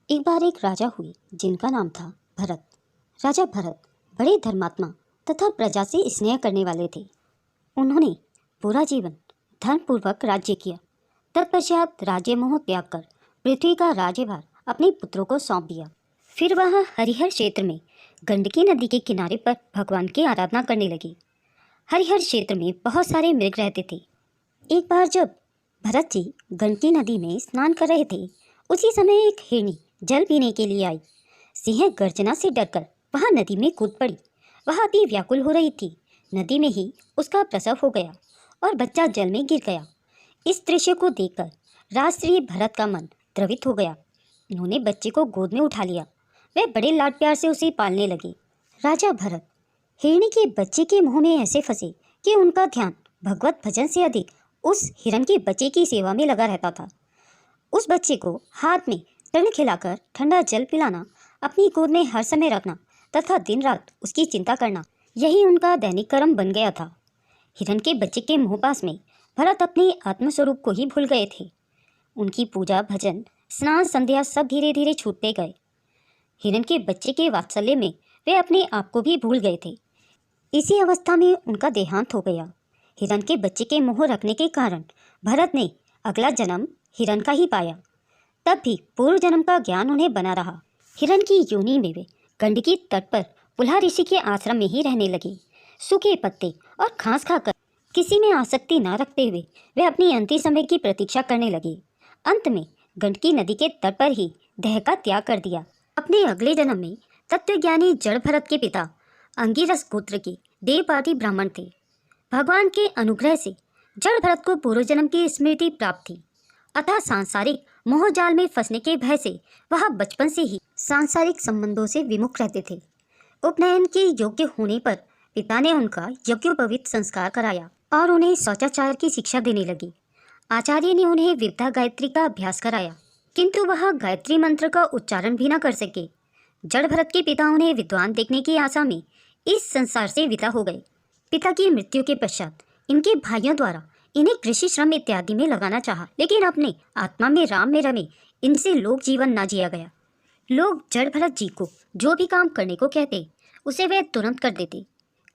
एक बार एक राजा हुए जिनका नाम था भरत। राजा भरत बड़े धर्मात्मा तथा प्रजा से स्नेह करने वाले थे। उन्होंने पूरा जीवन धर्मपूर्वक राज्य किया। तत्पश्चात राज्य मोह त्याग कर पृथ्वी का राज्यभार अपने पुत्रों को सौंप दिया। फिर वह हरिहर क्षेत्र में गंडकी नदी के किनारे पर भगवान की आराधना करने लगे। हरिहर क्षेत्र में बहुत सारे मृग रहते थे। एक बार जब भरत जी गंडकी नदी में स्नान कर रहे थे, उसी समय एक हिरनी जल पीने के लिए आई। सिंह गर्जना से डरकर वह नदी में कूद पड़ी। वह अति व्याकुल हो रही थी। नदी में ही उसका प्रसव हो गया और बच्चा जल में गिर गया। इस दृश्य को देखकर राजश्री भरत का मन द्रवित हो गया। उन्होंने बच्चे को गोद में उठा लिया। वे बड़े लाड प्यार से उसे पालने लगे। राजा भरत हिरणी के बच्चे के मुंह में ऐसे फंसे कि उनका ध्यान भगवत भजन से अधिक उस हिरण के बच्चे की सेवा में लगा रहता था। उस बच्चे को हाथ में तृण खिलाकर ठंडा जल पिलाना, अपनी गोद में हर समय रखना तथा दिन रात उसकी चिंता करना, यही उनका दैनिक कर्म बन गया था। हिरण के बच्चे के मुँह पास में भरत अपने आत्मस्वरूप को ही भूल गए थे। उनकी पूजा, भजन, स्नान, संध्या सब धीरे धीरे छूटते गए। हिरण के बच्चे के वात्सल्य में वे अपने आप को भी भूल गए थे। इसी अवस्था में उनका देहांत हो गया। हिरण के बच्चे के मुँह रखने के कारण भरत ने अगला जन्म हिरण का ही पाया। तब भी पूर्व जन्म का ज्ञान उन्हें बना रहा। हिरण की योनि में वे गंडकी तट पर पुलह ऋषि के आश्रम में ही रहने लगे। सूखे पत्ते और घास खाकर किसी में आसक्ति न रखते हुए वे अपनी अंतिम समय की प्रतीक्षा करने लगे। अंत में गंडकी नदी के तट पर ही देह का त्याग कर दिया। अपने अगले जन्म में तत्वज्ञानी जड़ भरत के पिता अंगिरस गोत्र के देवपाती ब्राह्मण थे। भगवान के अनुग्रह से जड़ भरत को पूर्व जन्म की स्मृति प्राप्त थी। अतः सांसारिक मोहजाल में फंसने के भय से वह बचपन से ही सांसारिक संबंधों से विमुख रहते थे। उपनयन के योग्य होने पर पिता ने उनका यज्ञोपवीत संस्कार कराया और उन्हें शौचाचार की शिक्षा देने लगी। आचार्य ने उन्हें विद्या गायत्री का अभ्यास कराया, किंतु वह गायत्री मंत्र का उच्चारण भी न कर सके। जड़ भरत के पिता उन्हें विद्वान देखने की आशा में इस संसार से विदा हो गए। पिता की मृत्यु के पश्चात इनके भाइयों द्वारा इन्हें कृषि श्रम इत्यादि में लगाना चाहा, लेकिन अपने आत्मा में राम में रमे इनसे लोक जीवन न जिया गया। लोग जड़ भरत जी को जो भी काम करने को कहते उसे वे तुरंत कर देते।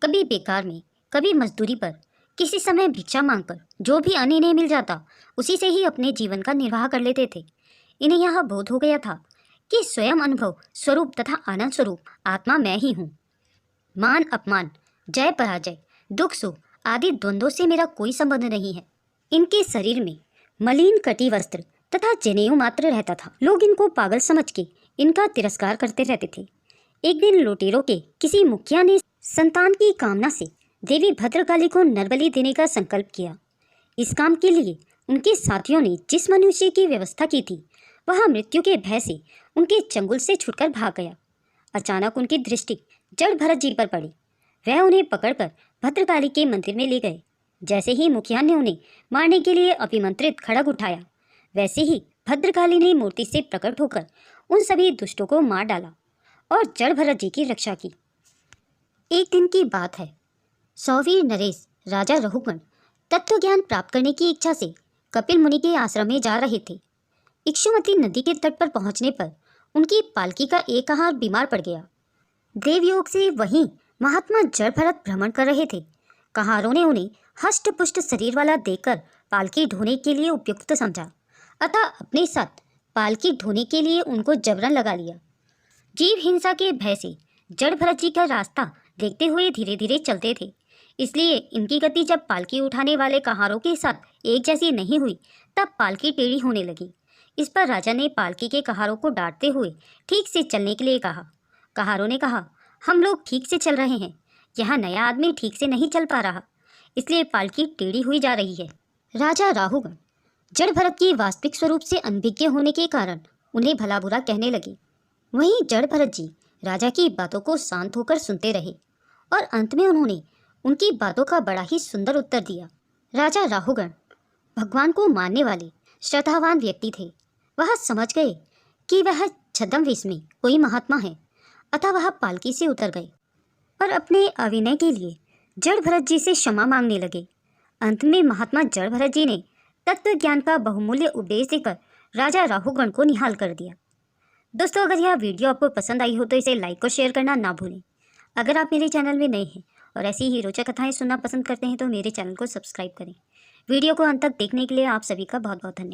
कभी बेकार में, कभी मजदूरी पर, किसी समय भिक्षा मांगकर जो भी अन्न इन्हें मिल जाता उसी से ही अपने जीवन का निर्वाह कर लेते थे। इन्हें यह बोध हो गया था कि स्वयं अनुभव स्वरूप तथा आनंद स्वरूप आत्मा मैं ही हूँ। मान अपमान, जय पराजय, दुख सुख आदि द्वंद्वों से मेरा कोई संबंध नहीं है। इनके शरीर में मलिन कटी वस्त्र तथा जनेऊ मात्र रहता था। लोग इनको पागल समझ के इनका तिरस्कार करते रहते थे। एक दिन लुटेरों के किसी मुखिया ने संतान की कामना से देवी भद्रकाली को नरबलि देने का संकल्प किया। इस काम के लिए उनके साथियों ने जिस मनुष्य की व्यवस्था की थी वह मृत्यु के भय से उनके चंगुल से छुटकर भाग गया। अचानक उनकी दृष्टि जड़ भरत जी पर पड़ी। वह उन्हें पकड़कर भद्रकाली के मंदिर में ले गए। जैसे ही मुखिया ने उन्हें मारने के लिए अभिमंत्रित खड्ग उठाया, वैसे ही भद्रकाली ने मूर्ति से प्रकट होकर उन सभी दुष्टों को मार डाला और जड़ भरत जी की रक्षा की। एक दिन की बात है। सौवीर नरेश राजा रहुगण तत्व ज्ञान प्राप्त करने की इच्छा से कपिल मुनि के आश्रम में जा रहे थे। इक्षुमती नदी के तट पर पहुंचने पर उनकी पालकी का एक कहार बीमार पड़ गया। देवयोग से वहीं महात्मा जड़ भरत भ्रमण कर रहे थे। कहारों ने उन्हें हष्ट पुष्ट शरीर वाला देखकर पालकी ढोने के लिए उपयुक्त समझा, अतः अपने साथ पालकी ढोने के लिए उनको जबरन लगा लिया। जीव हिंसा के भय से जड़ भरत जी का रास्ता देखते हुए धीरे धीरे चलते थे, इसलिए इनकी गति जब पालकी उठाने वाले कहारों के साथ एक जैसी नहीं हुई तब पालकी टेढ़ी होने लगी। इस पर राजा ने पालकी के कहारों को डांटते हुए ठीक से चलने के लिए कहा। कहारों ने कहा, हम लोग ठीक से चल रहे हैं, यहाँ नया आदमी ठीक से नहीं चल पा रहा, इसलिए पालकी टेढ़ी हुई जा रही है। राजा राहुगण जड़ भरत की वास्तविक स्वरूप से अनभिज्ञ होने के कारण उन्हें भला बुरा कहने लगे। वहीं जड़ भरत जी राजा की बातों को शांत होकर सुनते रहे और अंत में उन्होंने उनकी बातों का बड़ा ही सुंदर उत्तर दिया। राजा राहुगण भगवान को मानने वाले श्रद्धावान व्यक्ति थे। वह समझ गए कि वह छद्मवेश में कोई महात्मा है, अतः वह पालकी से उतर गए और अपने अविनय के लिए जड़ भरत जी से क्षमा मांगने लगे। अंत में महात्मा जड़ भरत जी ने तत्व ज्ञान का बहुमूल्य उपदेश देकर राजा राहुगण को निहाल कर दिया। दोस्तों, अगर यह वीडियो आपको पसंद आई हो तो इसे लाइक और शेयर करना ना भूलें। अगर आप मेरे चैनल में नए हैं और ऐसी ही रोचक कथाएं सुनना पसंद करते हैं तो मेरे चैनल को सब्सक्राइब करें। वीडियो को अंत तक देखने के लिए आप सभी का बहुत बहुत धन्यवाद।